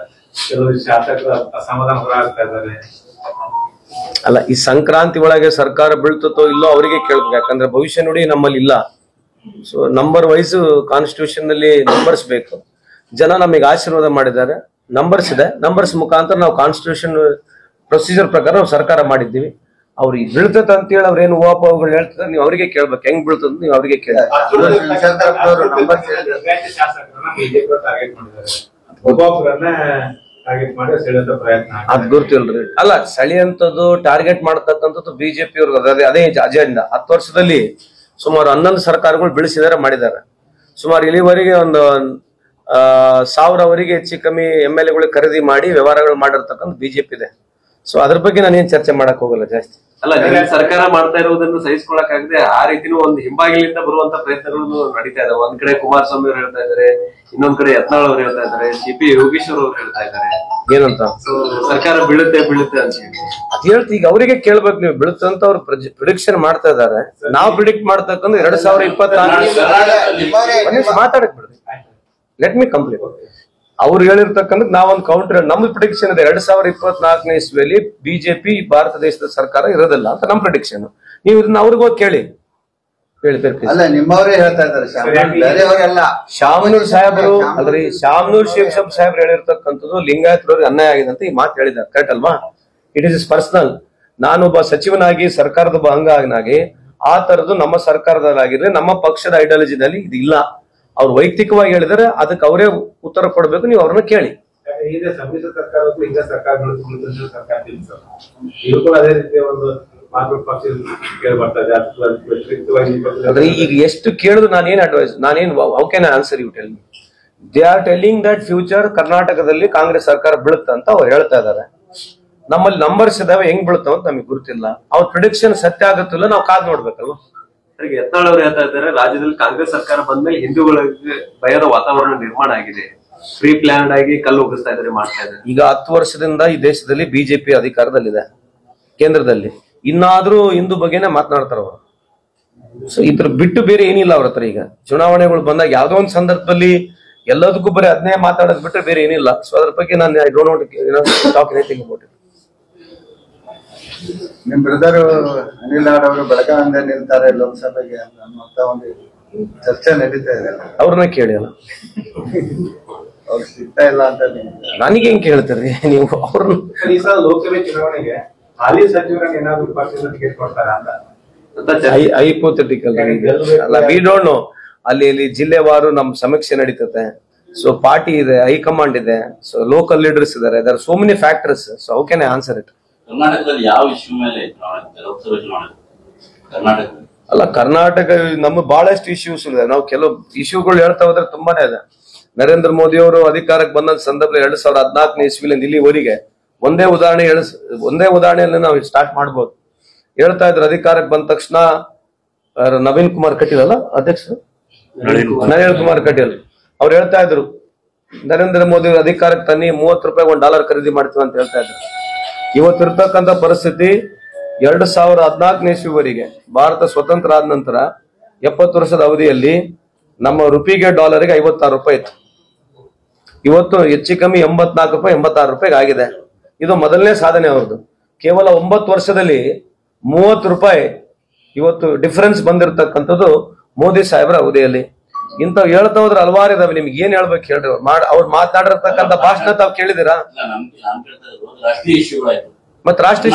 ಕೆಲವು ಶಾಸಕರು ಅಸಮಾಧಾನ ಹೊರಗ್ತಾ ಇದ್ದಾರೆ. ಅಲ್ಲ, ಈ ಸಂಕ್ರಾಂತಿ ಒಳಗೆ ಸರ್ಕಾರ ಬೀಳ್ತೋ ಇಲ್ಲೋ ಅವರಿಗೆ ಕೇಳ್ಬೇಕು. ಯಾಕಂದ್ರೆ ಭವಿಷ್ಯ ನೋಡಿ ನಮ್ಮಲ್ಲಿ ಇಲ್ಲ. ಸೊ ನಂಬರ್ ವೈಸ್ ಕಾನ್ಸ್ಟಿಟ್ಯೂಷನ್ ನಲ್ಲಿ ನಂಬರ್ಸ್ ಬೇಕು. ಜನ ನಮಗೆ ಆಶೀರ್ವಾದ ಮಾಡಿದ್ದಾರೆ, ನಂಬರ್ಸ್ ಇದೆ. ನಂಬರ್ಸ್ ಮುಖಾಂತರ ನಾವು ಕಾನ್ಸ್ಟಿಟ್ಯೂಷನ್ ಪ್ರೊಸೀಜರ್ ಪ್ರಕಾರ ನಾವು ಸರ್ಕಾರ ಮಾಡಿದ್ದೀವಿ. ಅವ್ರಿಗೆ ಬೀಳ್ತದ ಅಂತ ಹೇಳಿ ಅವ್ರೇನು ಊಹಾಪೋಹಗಳು ಹೇಳ್ತಾರೆ, ನೀವು ಅವರಿಗೆ ಕೇಳ್ಬೇಕು. ಹೆಂಗ್ ಬೀಳ್ತದ ನೀವು ಅವರಿಗೆ ಕೇಳಿ. ಶಾಸಕರನ್ನ ಬಿಜೆಪಿ ಟಾರ್ಗೆಟ್ ಮಾಡಿದ್ದಾರೆ, ಒಬ್ಬೊಬ್ಬರನ್ನ ಟಾರ್ಗೆಟ್ ಮಾಡಿ ಸೆಳೆಯುವಂತ ಪ್ರಯತ್ನ. ಅದ್ ಗೊತ್ತಿಲ್ರಿ. ಅಲ್ಲ, ಸೆಳೆಯಂತದ್ದು ಟಾರ್ಗೆಟ್ ಮಾಡತಕ್ಕಂಥದ್ದು ಬಿಜೆಪಿ ಅವ್ರಿಗೆ ಅದೇ ಅಜೆಂಡಾ. 10 ವರ್ಷದಲ್ಲಿ ಸುಮಾರು 11 ಸರ್ಕಾರಗಳು ಬೀಳಿಸಿದಾರೆ, ಮಾಡಿದ್ದಾರೆ. ಸುಮಾರು ಇಲ್ಲಿವರೆಗೆ ಒಂದು 1000ವರೆಗೆ ಹೆಚ್ಚು ಕಮ್ಮಿ MLA ಖರೀದಿ ಮಾಡಿ ವ್ಯವಹಾರಗಳು ಮಾಡಿರ್ತಕ್ಕಂಥ ಬಿಜೆಪಿ ಇದೆ. ಸೊ ಅದ್ರ ಬಗ್ಗೆ ನಾನೇನ್ ಚರ್ಚೆ ಮಾಡಕ್ ಹೋಗಲ್ಲ ಜಾಸ್ತಿ. ಅಲ್ಲ, ಸರ್ಕಾರ ಮಾಡ್ತಾ ಇರುವುದನ್ನು ಸಹಿಸ್ಕೊಳಕ್ಕಾಗದೆ ಆ ರೀತಿನೂ ಒಂದು ಹಿಂಬಾಗಿಲಿಂದ ಬರುವಂತ ಪ್ರಯತ್ನಗಳು ನಡೀತಾ ಇದಾವೆ. ಒಂದ್ ಕಡೆ ಕುಮಾರಸ್ವಾಮಿ ಅವರು ಹೇಳ್ತಾ ಇದಾರೆ, ಇನ್ನೊಂದ್ ಕಡೆ ಯತ್ನಾಳ್ ಅವ್ರು ಹೇಳ್ತಾ ಇದಾರೆ, CP ಯೋಗೇಶ್ವರ್ ಅವ್ರು ಹೇಳ್ತಾ ಇದಾರೆ ಏನಂತ, ಸರ್ಕಾರ ಬೀಳುತ್ತೆ ಅಂತ ಹೇಳಿ. ಅದ್ ಹೇಳ್ತಿ. ಈಗ ಅವರಿಗೆ ಕೇಳ್ಬೇಕು, ನೀವು ಬೀಳುತ್ತೆ ಅಂತ ಅವ್ರು ಪ್ರಿಡಿಕ್ಷನ್ ಮಾಡ್ತಾ ಇದಾರೆ. ನಾವು ಪ್ರಿಡಿಕ್ಟ್ ಮಾಡ್ತಕ್ಕಂಥ 2024 ಮಾತಾಡಕ್ ಬಿಡ್ರಿ. Let me complete. ಅವ್ರು ಹೇಳಿರ್ತಕ್ಕಂಥ ನಾವೊಂದು ಕೌಂಟರ್, ನಮ್ದು ಪ್ರಿಡಿಕ್ಷನ್ ಇದೆ 2024ನೇ ಇಸ್ವಿಯಲ್ಲಿ ಬಿಜೆಪಿ ಭಾರತ ದೇಶದ ಸರ್ಕಾರ ಇರೋದಿಲ್ಲ ಅಂತ ನಮ್ ಪ್ರಿಡಿಕ್ಷನ್. ನೀವು ಇದನ್ನ ಅವ್ರಿಗೆ ಹೋಗಿ ಕೇಳಿ. ಅಲ್ಲ, ನಿಮ್ಮವರೇ ಹೇಳ್ತಾ ಇದ್ದಾರೆ, ಬೇರೆಯವರೆಲ್ಲ. ಶಾಮನೂರ್ ಸಾಹೇಬರು ಅಲ್ರಿ, ಶಾಮನೂರ್ ಶಿವಶಂಬ ಸಾಹೇಬ್ರು ಹೇಳಿರ್ತಕ್ಕಂಥದ್ದು ಲಿಂಗಾಯತರವ್ರಿಗೆ ಅನ್ಯಾಯ ಆಗಿದೆ ಅಂತ ಈ ಮಾತು ಹೇಳಿದ್ದಾರೆ. ಕರೆಕ್ಟ್ ಅಲ್ವಾ? It is personal. ನಾನೊಬ್ಬ ಸಚಿವನಾಗಿ, ಸರ್ಕಾರದ ಒಬ್ಬ ಅಂಗನಾಗಿ ಆ ತರದ್ದು ನಮ್ಮ ಸರ್ಕಾರದಲ್ಲಾಗಿರ್ಲಿ, ನಮ್ಮ ಪಕ್ಷದ ಐಡಿಯಾಲಜಿನಲ್ಲಿ ಇದಿಲ್ಲ. ಅವ್ರು ವೈಯಕ್ತಿಕವಾಗಿ ಹೇಳಿದರೆ ಅದಕ್ಕೆ ಅವರೇ ಉತ್ತರ ಕೊಡ್ಬೇಕು, ನೀವು ಅವ್ರನ್ನ ಕೇಳಿ. ಈಗ ಸಮ್ಮಿಶ್ರ ಸರ್ಕಾರಕ್ಕೂ ಈಗ ಸರ್ಕಾರ ಸರ್ಕಾರ ಇದು ಕೂಡ ಅದೇ ರೀತಿಯ ಒಂದು ಮಾತೃ ಪಕ್ಷ ಕೇಳಿ ಬರ್ತದೆ. ಅಂದ್ರೆ ಈಗ ಎಷ್ಟು ಕೇಳಿದ್ರು ನಾನೇನ್ advice, how can I answer you? Tell me. They are telling that future ಕರ್ನಾಟಕದಲ್ಲಿ ಕಾಂಗ್ರೆಸ್ ಸರ್ಕಾರ ಬೀಳುತ್ತ ಅಂತ ಅವ್ರು ಹೇಳ್ತಾ ಇದಾರೆ. ನಮ್ಮಲ್ಲಿ ನಂಬರ್ಸ್ ಇದಾವೆ, ಹೆಂಗ್ ಬೀಳ್ತಾವ ಅಂತ ನಮಗೆ ಗೊತ್ತಿಲ್ಲ. ಅವ್ರ ಪ್ರಿಡಿಕ್ಷನ್ ಸತ್ಯ ಆಗುತ್ತಿಲ್ಲ, ನಾವು ಕಾದ್ ನೋಡ್ಬೇಕಲ್ವ. ಯತ್ನಾಳ್ ಅವರು ಹೇಳ್ತಾ ಇದ್ದಾರೆ, ರಾಜ್ಯದಲ್ಲಿ ಕಾಂಗ್ರೆಸ್ ಸರ್ಕಾರ ಬಂದ್ಮೇಲೆ ಹಿಂದೂಗಳಿಗೆ ಭಯದ ವಾತಾವರಣ ನಿರ್ಮಾಣ ಆಗಿದೆ, ಪ್ರೀ ಪ್ಲಾನ್ಡ್ ಆಗಿ ಕಲ್ಲು ಹೋಗಿಸ್ತಾ ಇದ್ದಾರೆ, ಮಾಡ್ತಾ ಇದ್ದಾರೆ. ಈಗ 10 ವರ್ಷದಿಂದ ಈ ದೇಶದಲ್ಲಿ ಬಿಜೆಪಿ ಅಧಿಕಾರದಲ್ಲಿದೆ, ಕೇಂದ್ರದಲ್ಲಿ. ಇನ್ನಾದ್ರೂ ಹಿಂದೂ ಬಗ್ಗೆನೇ ಮಾತನಾಡ್ತಾರ ಅವರು. ಸೊ ಇದ್ರ ಬಿಟ್ಟು ಬೇರೆ ಏನಿಲ್ಲ ಅವ್ರ ಹತ್ರ. ಈಗ ಚುನಾವಣೆಗಳು ಬಂದಾಗ ಯಾವ್ದೋ ಒಂದು ಸಂದರ್ಭದಲ್ಲಿ ಎಲ್ಲದಕ್ಕೂ ಬರೀ ಅದನ್ನೇ ಮಾತಾಡೋದ್ ಬಿಟ್ರೆ ಬೇರೆ ಏನಿಲ್ಲ. ಸೊ ಅದ್ರ ಬಗ್ಗೆ ನಾನು I don't want talk anything about it. ನಿಮ್ ಬ್ರದರ್ ಅನಿಲ್ ನಾಡ್ ಅವರು ಬೆಳಗಾವಿಯಿಂದ ನಿಲ್ತಾರೆ ಲೋಕಸಭೆಗೆ ಅನ್ನುವಂತ ಒಂದು ಚರ್ಚೆ ನಡೀತಾ ಇದೆ. ಅವ್ರನ್ನ ಕೇಳಿ. ಅಲ್ಲ, ಅವ್ರು ಸಿಗ್ತಾ ಇಲ್ಲ ಅಂತ ನನಗೆ ಹೆಂಗ್ ಕೇಳ್ತೀರಿ ನೀವು? ಅವ್ರನ್ನ ಈ ಸಲ ಲೋಕಸಭೆ ಚುನಾವಣೆಗೆ ಹಾಲಿ ಸಚಿವರನ್ನ ಏನಾದ್ರು ಪಕ್ಷದ ಟಿಕೆಟ್ ಕೊಡ್ತಾರ ಅಂತ ಹೈಪೋಥೆಟಿಕಲ್. ಅಲ್ಲ, ವಿ ಡೋಂಟ್ ನೋ. ಅಲ್ಲಿ ಜಿಲ್ಲೆವಾರು ನಮ್ ಸಮೀಕ್ಷೆ ನಡೀತದೆ. ಸೊ ಪಾರ್ಟಿ ಇದೆ, ಹೈಕಮಾಂಡ್ ಇದೆ, ಸೊ ಲೋಕಲ್ ಲೀಡರ್ಸ್ ಇದಾರೆ. There so many factors. So how can I answer it? ಕರ್ನಾಟಕದಲ್ಲಿ ಯಾವ ಇಶ್ಯೂ ಮೇಲೆ ಲೋಕಸಭೆ ಚುನಾವಣೆ? ಕರ್ನಾಟಕದಲ್ಲಿ ಅಲ್ಲ, ಕರ್ನಾಟಕ ನಮ್ಮ ಬಹಳಷ್ಟು ಇಶ್ಯೂಸ್ ಇದೆ. ನಾವು ಕೆಲವು ಇಶ್ಯೂಗಳು ಹೇಳ್ತಾ ಹೋದ್ರೆ ತುಂಬಾನೇ ಇದೆ. ನರೇಂದ್ರ ಮೋದಿ ಅವರು ಅಧಿಕಾರಕ್ಕೆ ಬಂದ ಸಂದರ್ಭದಲ್ಲಿ 2014ನೇ ಇಸ್ವಿಲಿಂದ ಇಲ್ಲಿವರೆಗೆ ಒಂದೇ ಉದಾಹರಣೆಯಲ್ಲಿ ನಾವು ಸ್ಟಾರ್ಟ್ ಮಾಡ್ಬೋದು. ಹೇಳ್ತಾ ಇದ್ರು, ಅಧಿಕಾರಕ್ಕೆ ಬಂದ ತಕ್ಷಣ ನವೀನ್ ಕುಮಾರ್ ಕಟೀಲ್ ಅಲ್ಲ ಅಧ್ಯಕ್ಷರು, ನಳಿನ್ ಕುಮಾರ್ ಕಟೀಲ್ ಅವ್ರು ಹೇಳ್ತಾ ಇದ್ರು, ನರೇಂದ್ರ ಮೋದಿ ಅಧಿಕಾರಕ್ಕೆ ತನ್ನಿ $30 $1 ಖರೀದಿ ಮಾಡ್ತೀವಿ ಅಂತ ಹೇಳ್ತಾ ಇದ್ರು. ಇವತ್ತಿರ್ತಕ್ಕಂಥ ಪರಿಸ್ಥಿತಿ 2014ನೇ ಇಸ್ವಿವರೆಗೆ ಭಾರತ ಸ್ವತಂತ್ರ ಆದ ನಂತರ 70 ವರ್ಷದ ಅವಧಿಯಲ್ಲಿ ನಮ್ಮ ರುಪಿಗೆ $ಗೆ 56 ರೂಪಾಯಿ ಇತ್ತು. ಇವತ್ತು ಹೆಚ್ಚು ಕಮ್ಮಿ 84 ರೂಪಾಯಿ 86 ರೂಪಾಯಿಗೆ ಆಗಿದೆ. ಇದು ಮೊದಲನೇ ಸಾಧನೆ ಅವ್ರದ್ದು. ಕೇವಲ 9 ವರ್ಷದಲ್ಲಿ 30 ರೂಪಾಯಿ ಇವತ್ತು ಡಿಫರೆನ್ಸ್ ಬಂದಿರತಕ್ಕಂಥದ್ದು ಮೋದಿ ಸಾಹೇಬರ ಅವಧಿಯಲ್ಲಿ. ಇಂಥವ್ ಹೇಳ್ತಾ ಹೋದ್ರೆ ಹಲವಾರು ಇದಾವೆ. ನಿಮ್ಗೆ ಏನ್ ಹೇಳ್ಬೇಕು ಹೇಳ್ರಿ? ಅವ್ರು ಮಾತನಾಡಿರ್ತಕ್ಕಂಥ ಭಾಷಣ ತಾವ್ ಕೇಳಿದಿರಾ? ಮತ್ ರಾಷ್ಟ್ರೀಯ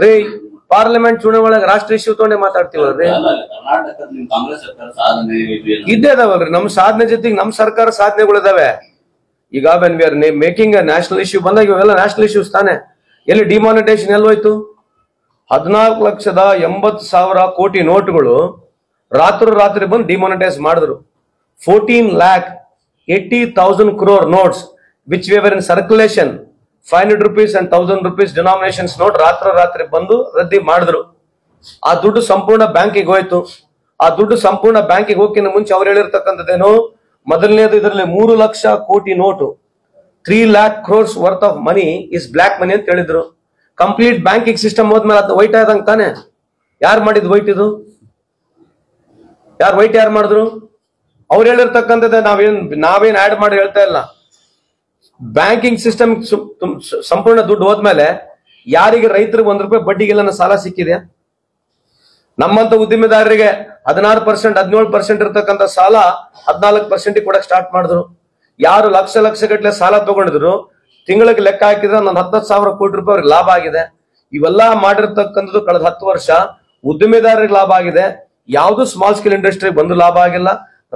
ರೀ, ಪಾರ್ಲಿಮೆಂಟ್ ಚುನಾವಣೆ ರಾಷ್ಟ್ರೀಯ ಇಶ್ಯೂ ತಗೊಂಡೆ ಮಾತಾಡ್ತೀವಲ್ರಿ. ಇದ್ದೇ ಇದಾವಲ್ರಿ ನಮ್ ಸಾಧನೆ ಜೊತೆಗೆ ನಮ್ ಸರ್ಕಾರ ಸಾಧನೆಗಳಿದಾವೆ. ಈಗ when we are making a national issue ಬಂದಾಗ ಇವೆಲ್ಲ ನ್ಯಾಷನಲ್ ಇಶ್ಯೂಸ್ ತಾನೆ. ಎಲ್ಲಿ ಡಿಮಾನಿಟೈಸೇಷನ್ ಎಲ್ಲೋಯ್ತು? 14,80,000 ಕೋಟಿ ನೋಟುಗಳು ರಾತ್ರಿ ಬಂದು ಡಿಮಾನಿಟೈಸ್ ಮಾಡಿದ್ರು. 14,80,000 crore notes which were in circulation, 500 rupees and 1,000 rupees denominations note ರಾತ್ರಿ ಬಂದು ರದ್ದಿ ಮಾಡಿದ್ರು. ಆ ದುಡ್ಡು ಸಂಪೂರ್ಣ ಬ್ಯಾಂಕಿಗೆ ಹೋಯ್ತು. ಆ ದುಡ್ಡು ಸಂಪೂರ್ಣ ಬ್ಯಾಂಕಿಗೆ ಹೋಗಿನ ಮುಂಚೆ ಅವ್ರು ಹೇಳಿರ್ತಕ್ಕಂಥದ್ದೇನು, ಮೊದಲನೇದು ಇದರಲ್ಲಿ 3 ಲಕ್ಷ ಕೋಟಿ note, 3 lakh crores worth of money is block ಮನಿ ಅಂತ ಹೇಳಿದ್ರು. ಕಂಪ್ಲೀಟ್ ಬ್ಯಾಂಕಿಂಗ್ ಸಿಸ್ಟಮ್ ಹೋದ್ಮೇಲೆ ಅದು ವೈಟ್ ಆದಂಗ ತಾನೆ. ಯಾರು ಮಾಡಿದ್ ವೈಟ್? ಇದು ವೈಟ್ ಯಾರು ಮಾಡಿದ್ರು? ಅವ್ರು ಹೇಳಿರ್ತಕ್ಕಂಥದ್ದೇ. ನಾವೇನ್ ಆಡ್ ಮಾಡಿ ಹೇಳ್ತಾ ಇಲ್ಲ. ಬ್ಯಾಂಕಿಂಗ್ ಸಿಸ್ಟಮ್ ಸಂಪೂರ್ಣ ದುಡ್ಡು ಹೋದ್ಮೇಲೆ ಯಾರಿಗೆ ರೈತರಿಗೆ ₹1 ಬಡ್ಡಿಗೆಲ್ಲ ಸಾಲ ಸಿಕ್ಕಿದೆ? ನಮ್ಮಂತ ಉದ್ದಿಮೆದಾರರಿಗೆ 16%, 17% ಇರ್ತಕ್ಕಂಥ ಸಾಲ 14% ಕೊಡಕ್ ಸ್ಟಾರ್ಟ್ ಮಾಡಿದ್ರು. ಯಾರು ಲಕ್ಷ ಗಟ್ಟಲೆ ಸಾಲ ತಗೊಂಡಿದ್ರು ತಿಂಗಳಿಗೆ ಲೆಕ್ಕ ಹಾಕಿದ್ರೆ ಒಂದು 10,000 ಕೋಟಿ ರೂಪಾಯಿ ಅವ್ರಿಗೆ ಲಾಭ ಆಗಿದೆ. ಇವೆಲ್ಲ ಮಾಡಿರ್ತಕ್ಕಂಥದ್ದು ಕಳೆದ 10 ವರ್ಷ ಉದ್ದಿಮೆದಾರರಿಗೆ ಲಾಭ ಆಗಿದೆ. ಯಾವ್ದು ಸ್ಮಾಲ್ ಸ್ಕೇಲ್ ಇಂಡಸ್ಟ್ರಿ ಬಂದು ಲಾಭ ಆಗಿಲ್ಲ,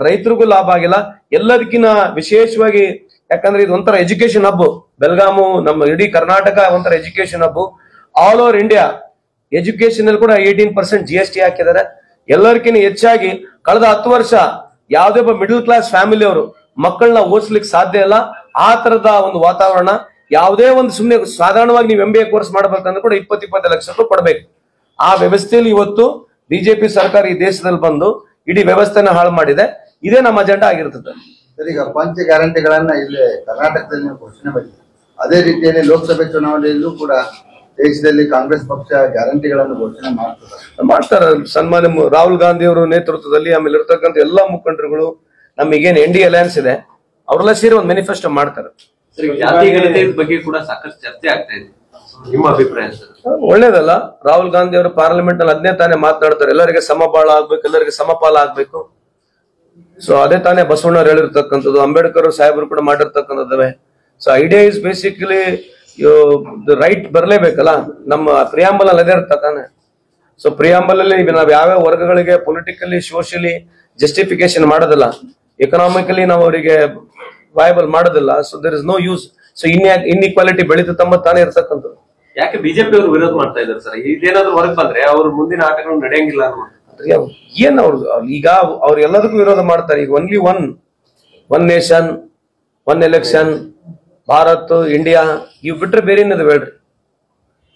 ರೈತರಿಗೂ ಲಾಭ ಆಗಿಲ್ಲ. ಎಲ್ಲದಕ್ಕಿಂತ ವಿಶೇಷವಾಗಿ ಯಾಕಂದ್ರೆ ಇದು ಒಂಥರ ಎಜುಕೇಶನ್ ಹಬ್. ಬೆಳಗಾಮು ನಮ್ಮ ಇಡೀ ಕರ್ನಾಟಕ ಒಂಥರ education hub. All over India education ಅಲ್ಲಿ ಕೂಡ 18% GST ಹಾಕಿದ್ದಾರೆ. ಎಲ್ಲರಿಗಿಂತ ಹೆಚ್ಚಾಗಿ ಕಳೆದ 10 ವರ್ಷ ಯಾವುದೇ ಒಬ್ಬ ಮಿಡಲ್ ಕ್ಲಾಸ್ ಫ್ಯಾಮಿಲಿ ಅವರು ಮಕ್ಕಳನ್ನ ಓದಿಸ್ಲಿಕ್ಕೆ ಸಾಧ್ಯ ಇಲ್ಲ. ಆ ತರದ ಒಂದು ವಾತಾವರಣ. ಯಾವುದೇ ಒಂದು ಸುಮ್ಮನೆ ಸಾಧಾರಣವಾಗಿ ನೀವು MBA ಕೋರ್ಸ್ ಮಾಡ್ಬೇಕಂದ್ರೆ ಕೂಡ 20-20 ಲಕ್ಷ ರೂಪಾಯಿ ಕೊಡ್ಬೇಕು. ಆ ವ್ಯವಸ್ಥೆಯಲ್ಲಿ ಇವತ್ತು ಬಿಜೆಪಿ ಸರ್ಕಾರ ಈ ದೇಶದಲ್ಲಿ ಬಂದು ಇಡೀ ವ್ಯವಸ್ಥೆನ ಹಾಳು ಮಾಡಿದೆ. ಇದೇ ನಮ್ಮ ಅಜೆಂಡಾ ಆಗಿರ್ತದೆ. ಸರ್, ಈಗ ಪಂಚ ಗ್ಯಾರಂಟಿಗಳನ್ನ ಇಲ್ಲಿ ಕರ್ನಾಟಕದಲ್ಲಿ ಘೋಷಣೆ ಮಾಡಿದೆ. ಅದೇ ರೀತಿಯಲ್ಲಿ ಲೋಕಸಭೆ ಚುನಾವಣೆಯಲ್ಲೂ ಕೂಡ ದೇಶದಲ್ಲಿ ಕಾಂಗ್ರೆಸ್ ಪಕ್ಷ ಗ್ಯಾರಂಟಿಗಳನ್ನು ಘೋಷಣೆ ಮಾಡ್ತಾರೆ. ಸನ್ಮಾನ್ಯ ರಾಹುಲ್ ಗಾಂಧಿ ಅವರ ನೇತೃತ್ವದಲ್ಲಿ, ಆಮೇಲೆ ಇರ್ತಕ್ಕಂಥ ಎಲ್ಲಾ ಮುಖಂಡರುಗಳು, ನಮಗೇನು NDA ಅಲಯನ್ಸ್ ಇದೆ ಅವರೆಲ್ಲ ಸೇರಿ ಒಂದು ಮ್ಯಾನಿಫೆಸ್ಟೋ ಮಾಡ್ತಾರೆ. ಜಾತಿ ಗಣತಿ ಬಗ್ಗೆ ಕೂಡ ಸಾಕಷ್ಟು ಚರ್ಚೆ ಆಗ್ತಾ ಇದೆ. ನಿಮ್ಮ ಅಭಿಪ್ರಾಯ ಸರ್? ಒಳ್ಳೇದಲ್ಲ. ರಾಹುಲ್ ಗಾಂಧಿ ಅವರು ಪಾರ್ಲಿಮೆಂಟ್ ನಲ್ಲಿ ಅದನ್ನೇ ತಾನೇ ಮಾತನಾಡ್ತಾರೆ. ಎಲ್ಲರಿಗೆ ಸಮಬಾಳ ಆಗ್ಬೇಕು, ಎಲ್ಲರಿಗೆ ಸಮಪಾಲ ಆಗ್ಬೇಕು. ಸೊ ಅದೇ ತಾನೇ ಬಸವಣ್ಣವ್ರು ಹೇಳಿರ್ತಕ್ಕಂಥದ್ದು, ಅಂಬೇಡ್ಕರ್ ಸಾಹೇಬರು ಕೂಡ ಮಾಡಿರ್ತಕ್ಕಂಥದ್ದವೆ. So idea is basically right ಬರಲೇಬೇಕಲ್ಲ. ನಮ್ಮ ಪ್ರಿಯಾಂಬಲ್ ಅಲ್ಲಿ ಅದೇ ಇರ್ತಾನೆ. ಸೊ ಪ್ರಿಯಾಂಬಲ್ ಅಲ್ಲಿ ನಾವು ಯಾವ್ಯಾವ ವರ್ಗಗಳಿಗೆ ಪೊಲಿಟಿಕಲಿ, ಸೋಷಿಯಲಿ ಜಸ್ಟಿಫಿಕೇಶನ್ ಮಾಡೋದಿಲ್ಲ, ಎಕನಾಮಿಕಲಿ ನಾವು ಅವರಿಗೆ ವಯಬಲ್ ಮಾಡೋದಿಲ್ಲ. So there is no use. So inequality ಬೆಳೀತಾ ತಾನೇ ಇರ್ತಕ್ಕಂಥದ್ದು. ಯಾಕೆ ಬಿಜೆಪಿ ಅವರು ವಿರೋಧ ಮಾಡ್ತಾ ಇದ್ದಾರೆ ಸರ್? ಇದೇನಾದ್ರು ಹೊರಗೆ ಬಂದ್ರೆ ಅವ್ರ ಮುಂದಿನ ಆಟಗಳು ನಡೆಯಂಗಿಲ್ಲ ಅನ್ನೋ ಏನ್ ಅವ್ರು ಈಗ ಅವ್ರು ಎಲ್ಲದಕ್ಕೂ ವಿರೋಧ ಮಾಡ್ತಾರೆ. ಈಗ only one nation, one election, Bharat, India ಇವ್ ಬಿಟ್ರೆ ಬೇರೆ ಏನಿದೆ ಹೇಳ್ರಿ?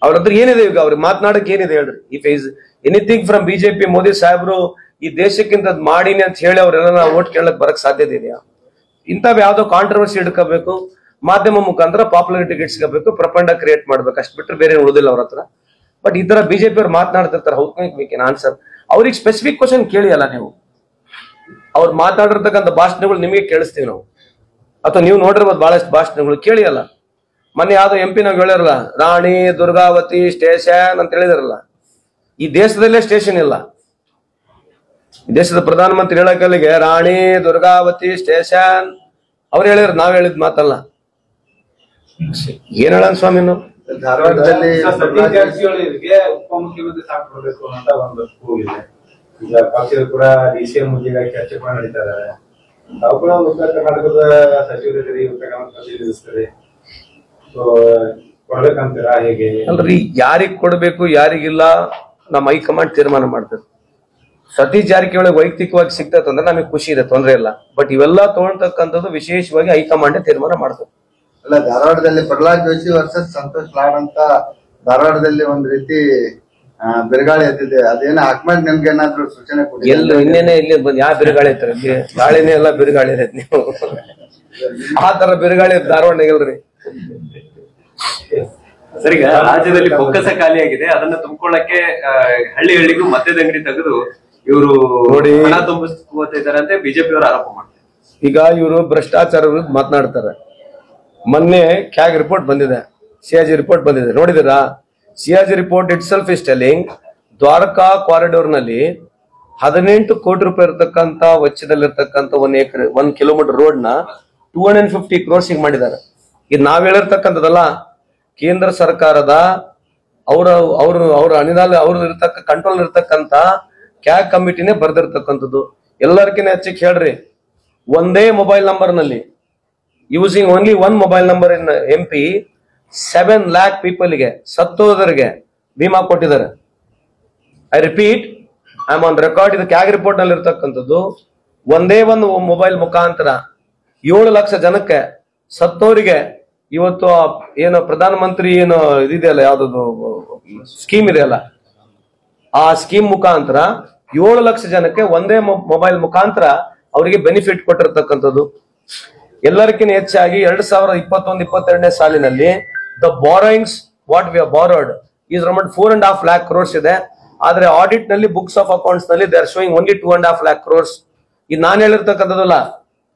ಅವ್ರ ಹತ್ರ ಏನಿದೆ ಈಗ? ಅವ್ರಿಗೆ ಮಾತನಾಡಕ್ ಏನಿದೆ ಹೇಳ್ರಿ? If is anything from BJP, Modi ಸಾಹೇಬ್ರು ಈ ದೇಶಕ್ಕಿಂತ ಮಾಡಿನಿ ಅಂತ ಹೇಳಿ ಅವ್ರೆಲ್ಲ ಓಟ್ ಕೇಳಕ್ ಬರಕ್ ಸಾಧ್ಯತೆ ಇದೆಯಾ? ಇಂಥವ್ ಯಾವ್ದೋ ಕಾಂಟ್ರವರ್ಸಿ ಹಿಡ್ಕೋಬೇಕು, ಮಾಧ್ಯಮ ಮುಖಾಂತರ ಪಾಪ್ಯುಲಾರಿಟಿ ಗಿಟ್ಸ್ಕೋಬೇಕು, ಪ್ರಪಂಡ ಕ್ರಿಯೇಟ್ ಮಾಡ್ಬೇಕು, ಅಷ್ಟು ಬಿಟ್ರೆ ಬೇರೆ ಉಳಿದಿಲ್ಲ ಅವ್ರ ಹತ್ರ. ಬಟ್ ಈ ತರ ಬಿಜೆಪಿ ಅವ್ರು ಮಾತನಾಡ್ತಿರ್ತಾರೆ. How can answer? ಅವ್ರಿಗೆ ಸ್ಪೆಸಿಫಿಕ್ ಕ್ವಶನ್ ಕೇಳಿ ಅಲ್ಲ ನೀವು. ಅವ್ರು ಮಾತಾಡಿರ್ತಕ್ಕಂಥ ಭಾಷಣಗಳು ನಿಮಗೆ ಕೇಳಿಸ್ತೀವಿ ನಾವು, ಅಥವಾ ನೀವು ನೋಡಿರ್ಬೋದು ಬಹಳಷ್ಟು ಭಾಷಣಗಳು, ಕೇಳಿ ಅಲ್ಲ. ಮೊನ್ನೆ ಯಾವ್ದೋ MP ನಾವು ಹೇಳಿರಲ್ಲ, ರಾಣಿ ದುರ್ಗಾವತಿ ಸ್ಟೇಷನ್ ಅಂತ ಹೇಳಿದಾರಲ್ಲ. ಈ ದೇಶದಲ್ಲೇ ಸ್ಟೇಷನ್ ಇಲ್ಲ. ಈ ದೇಶದ ಪ್ರಧಾನಮಂತ್ರಿ ಹೇಳಕಲ್ಲಿಗೆ ರಾಣಿ ದುರ್ಗಾವತಿ ಸ್ಟೇಷನ್ ಅವ್ರು ಹೇಳಿದ್ರು, ನಾವ್ ಹೇಳಿದ್ ಮಾತಲ್ಲ. ಏನ್ ಹೇಳ ಸ್ವಾಮಿ ನಾವು? ಧಾರವಾಡದಲ್ಲಿ ಸತೀಶ್ ಜಾರಕಿಹೊಳಿಗೆ ಉಪಮುಖ್ಯಮಂತ್ರಿ ಸ್ಥಾನ ಕೊಡಬೇಕು ಅಂತ ಒಂದು ಹೋಗಿದೆ. ಈಗ ಪಕ್ಷದ ಕೂಡ DCM ಹುದ್ದೆಗಾಗಿ ಚರ್ಚೆ ಕೂಡ ನಡೀತಾ ಇದ್ದಾರೆ. ತಾವು ಕೂಡ ಉತ್ತರ ಕರ್ನಾಟಕದ ಸಚಿವರಿದ್ದೀರಿ, ಉತ್ತರ ಕರ್ನಾಟಕ ಪ್ರತಿನಿಧಿಸ್ತಾರೆ. ಸೊ ಕೊಡ್ಬೇಕಂತೀರಾ ಹೇಗೆ? ಅಲ್ರಿ, ಯಾರಿಗ್ ಕೊಡ್ಬೇಕು ಯಾರಿಗಿಲ್ಲ ನಮ್ಮ ಹೈಕಮಾಂಡ್ ತೀರ್ಮಾನ ಮಾಡ್ತದೆ. ಸತೀಶ್ ಜಾರಕಿಹೊಳಿ ವೈಯಕ್ತಿಕವಾಗಿ ಸಿಗ್ತದಂದ್ರೆ ನಮಗೆ ಖುಷಿ ಇದೆ, ತೊಂದರೆ ಇಲ್ಲ. ಬಟ್ ಇವೆಲ್ಲ ತಗೊಳ್ತಕ್ಕಂಥದ್ದು ವಿಶೇಷವಾಗಿ ಹೈಕಮಾಂಡ್ ತೀರ್ಮಾನ ಮಾಡ್ತದೆ. ಅಲ್ಲ, ಧಾರವಾಡದಲ್ಲಿ ಪ್ರಹ್ಲಾದ್ ಜೋಶಿ ವರ್ಸಸ್ ಸಂತೋಷ್ ಲಾಡ್ ಅಂತ ಧಾರವಾಡದಲ್ಲಿ ಒಂದ್ ರೀತಿ ಬಿರುಗಾಳಿ ಎದ್ದಿದೆ. ಅದೇನೋ ಹೈಕಮಾಂಡ್ ನಿಮ್ಗೆ ಏನಾದ್ರು ಸೂಚನೆ ಕೊಡಿ? ಎಲ್ಲ ಇನ್ನೇನೆ ಇಲ್ಲಿ ಬಂದು ಯಾವ ಬಿರುಗಾಳಿ ಐತ್ರಿ? ಗಾಳಿನೇ ಎಲ್ಲ ಬಿರುಗಾಳಿ ಐತಿ. ನೀವು ಆ ತರ ಬಿರುಗಾಳಿ ಧಾರವಾಡ ಇಲ್ರಿ. ಸರ್, ಈಗ ರಾಜ್ಯದಲ್ಲಿ ಬೊಕ್ಕಸ ಖಾಲಿಯಾಗಿದೆ, ಅದನ್ನ ತುಂಬಿಕೊಳ್ಳಕ್ಕೆ ಹಳ್ಳಿಗೂ ಮದ್ಯದ ಅಂಗಡಿ ತೆಗೆದು ಇವರು ನೋಡಿ ಹಣ ತುಂಬಿಸ್ಕೋತಿದ್ದಾರೆ ಬಿಜೆಪಿ ಅವರು ಆರೋಪ ಮಾಡ್ತಾರೆ. ಈಗ ಇವರು ಭ್ರಷ್ಟಾಚಾರ ವಿರುದ್ಧ ಮಾತನಾಡ್ತಾರೆ. ಮೊನ್ನೆ ಕ್ಯಾಗ್ ರಿಪೋರ್ಟ್ ಬಂದಿದೆ, CAG ರಿಪೋರ್ಟ್ ಬಂದಿದೆ, ನೋಡಿದಿರಾ? CAG report itself is telling Dwarka corridor ನಲ್ಲಿ 18 ಕೋಟಿ ರೂಪಾಯಿ ಇರತಕ್ಕಂತ ವೆಚ್ಚದಲ್ಲಿರ್ತಕ್ಕಂಥ 1 ಕಿಲೋಮೀಟರ್ ರೋಡ್ ನ 250 crores ಮಾಡಿದ್ದಾರೆ. ಇದು ನಾವ್ ಹೇಳಿರ್ತಕ್ಕಂಥದ್ದಲ್ಲ, ಕೇಂದ್ರ ಸರ್ಕಾರದ ಅವ್ರ ಅನುದಾನ ಅವ್ರ ಕಂಟ್ರೋಲ್ ಇರ್ತಕ್ಕಂಥ ಕ್ಯಾಗ್ ಕಮಿಟಿನೇ ಬರ್ದಿರ್ತಕ್ಕಂಥದ್ದು. ಎಲ್ಲರಿಗಿಂತ ಹೆಚ್ಚಿಗೆ ಹೇಳ್ರಿ, ಒಂದೇ ಮೊಬೈಲ್ ನಂಬರ್ ನಲ್ಲಿ using only one mobile number in MP 7 lakh ಪೀಪಲ್ಗೆ, ಸತ್ತೋದರಿಗೆ ಭೀಮಾ ಕೊಟ್ಟಿದ್ದಾರೆ. I repeat, I am on record. ಇದು ಕ್ಯಾಗ್ ರಿಪೋರ್ಟ್ ನಲ್ಲಿ ಇರ್ತಕ್ಕಂಥದ್ದು. ಒಂದೇ ಒಂದು ಮೊಬೈಲ್ ಮುಖಾಂತರ 7 ಲಕ್ಷ ಜನಕ್ಕೆ ಸತ್ತೋರಿಗೆ ಇವತ್ತು ಏನು ಪ್ರಧಾನಮಂತ್ರಿ ಏನು ಇದೆಯಲ್ಲ, ಯಾವ್ದು ಸ್ಕೀಮ್ ಇದೆಯಲ್ಲ, ಆ ಸ್ಕೀಮ್ ಮುಖಾಂತರ 7 ಲಕ್ಷ ಜನಕ್ಕೆ ಒಂದೇ ಮೊಬೈಲ್ ಮುಖಾಂತರ ಅವರಿಗೆ ಬೆನಿಫಿಟ್ ಕೊಟ್ಟಿರ್ತಕ್ಕಂಥದ್ದು. ಎಲ್ಲರಿಗಿಂತ ಹೆಚ್ಚಾಗಿ 2021-22ನೇ ಸಾಲಿನಲ್ಲಿ the borrowings what we are borrowed is around 4.5 lakh crores ಇದೆ. ಆದ್ರೆ ಆಡಿಟ್ ನಲ್ಲಿ ಬುಕ್ಸ್ ಆಫ್ ಅಕೌಂಟ್ಸ್ ನಲ್ಲಿ they are showing only 2.5 lakh crores. ಇದು ನಾನು ಹೇಳಿರ್ತಕ್ಕಂಥದ್ದಲ್ಲ,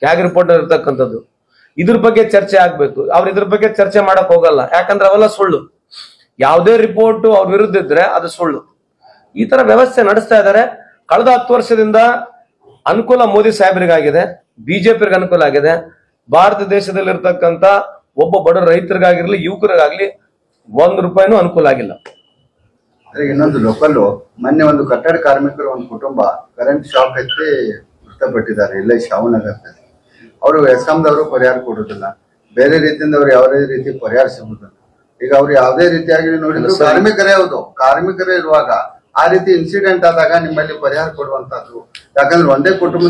ಕ್ಯಾಗ್ ರಿಪೋರ್ಟ್ ಇರ್ತಕ್ಕಂಥದ್ದು. ಇದ್ರ ಬಗ್ಗೆ ಚರ್ಚೆ ಆಗ್ಬೇಕು. ಅವ್ರು ಇದ್ರ ಬಗ್ಗೆ ಚರ್ಚೆ ಮಾಡಕ್ ಹೋಗಲ್ಲ, ಯಾಕಂದ್ರೆ ಅವೆಲ್ಲ ಸುಳ್ಳು. ಯಾವುದೇ ರಿಪೋರ್ಟ್ ಅವ್ರ ವಿರುದ್ಧ ಇದ್ರೆ ಅದು ಸುಳ್ಳು. ಈ ತರ ವ್ಯವಸ್ಥೆ ನಡೆಸ್ತಾ ಇದ್ದಾರೆ. ಕಳೆದ 10 ವರ್ಷದಿಂದ ಅನುಕೂಲ ಮೋದಿ ಸಾಹೇಬರಿಗಾಗಿದೆ, ಬಿಜೆಪಿಗೆ ಅನುಕೂಲ ಆಗಿದೆ. ಭಾರತ ದೇಶದಲ್ಲಿರ್ತಕ್ಕಂಥ ಒಬ್ಬ ಬಡ ರೈತರಿಗಾಗಿರ್ಲಿ ಯುವಕರಿಗಾಗ್ಲಿ ₹1 ಅನುಕೂಲ ಆಗಿಲ್ಲ. ಇನ್ನೊಂದು ಲೋಕಲ್ ಮೊನ್ನೆ ಒಂದು ಕಟ್ಟಡ ಕಾರ್ಮಿಕರು ಒಂದು ಕುಟುಂಬ ಕರೆಂಟ್ ಶಾಕ್ ಹಚ್ಚಿ ಮೃತಪಟ್ಟಿದ್ದಾರೆ ಇಲ್ಲೇ ಶಾವನಗರದಲ್ಲಿ. ಅವರು ಎಸ್ಕಾಂದವರು ಪರಿಹಾರ ಕೊಡುದಿಲ್ಲ, ಬೇರೆ ರೀತಿಯಿಂದ ಅವ್ರು ಯಾವುದೇ ರೀತಿ ಪರಿಹಾರ ಸಿಗುದಿಲ್ಲ. ಈಗ ಅವ್ರು ಯಾವುದೇ ರೀತಿಯಾಗಿ ನೋಡಿದ್ರು ಕಾರ್ಮಿಕರೇ ಇರುವಾಗ ಆ ರೀತಿ ಇನ್ಸಿಡೆಂಟ್ ಆದಾಗ ನಿಮ್ಮಲ್ಲಿ ಪರಿಹಾರ ಕೊಡುವಂತದ್ದು, ಯಾಕಂದ್ರೆ ಒಂದೇ ಕುಟುಂಬ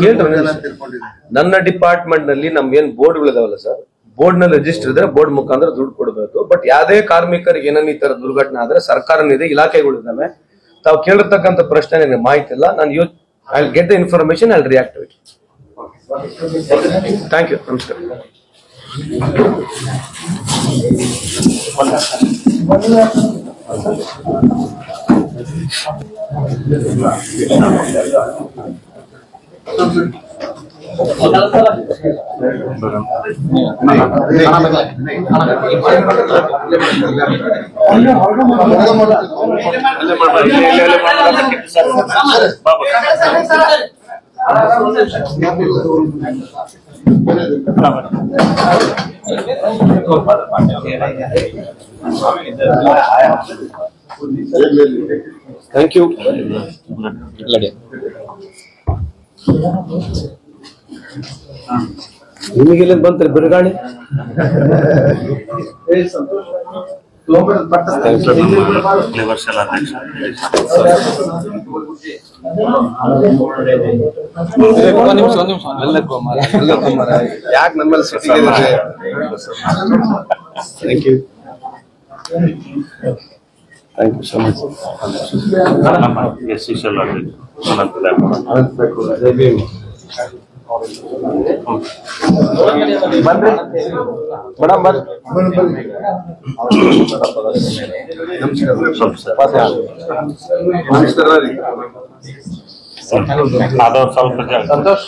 ತಿಳ್ಕೊಂಡಿದೆ. ನನ್ನ ಡಿಪಾರ್ಟ್ಮೆಂಟ್ ನಲ್ಲಿ ನಮ್ಗೇನ್ ಬೋರ್ಡ್ಗಳಿದಾವಲ್ಲ ಸರ್, ಬೋರ್ಡ್ ನಲ್ಲಿ ರಿಜಿಸ್ಟರ್ ಇದ್ರೆ ಬೋರ್ಡ್ ಮುಖಾಂತರ ದುಡ್ಡು ಕೊಡಬೇಕು. ಬಟ್ ಯಾವುದೇ ಕಾರ್ಮಿಕರಿಗೆ ಏನನ್ನ ಈ ತರ ದುರ್ಘಟನೆ ಆದ್ರೆ ಸರ್ಕಾರನಿದೆ, ಇಲಾಖೆಗಳಿದ್ದಾವೆ. ತಾವು ಕೇಳಿರ್ತಕ್ಕಂಥ ಪ್ರಶ್ನೆ ನನಗೆ ಮಾಹಿತಿ ಇಲ್ಲ. ನಾನು I will get the information, I will react to it. Thank you. ನಮಸ್ಕಾರ. Thank you. ನಿಮಗೆಲ್ಲ ಬಂತ್ರಿ ಬಿರುಗಾಳಿ? ಯಾಕೆ ನಮ್ಮಲ್ಲಿ ಸಿಟಿಗೆ? Thank you. Thank you so much. Madam ಬರ್ರಿ. ಸಂತೋಷ್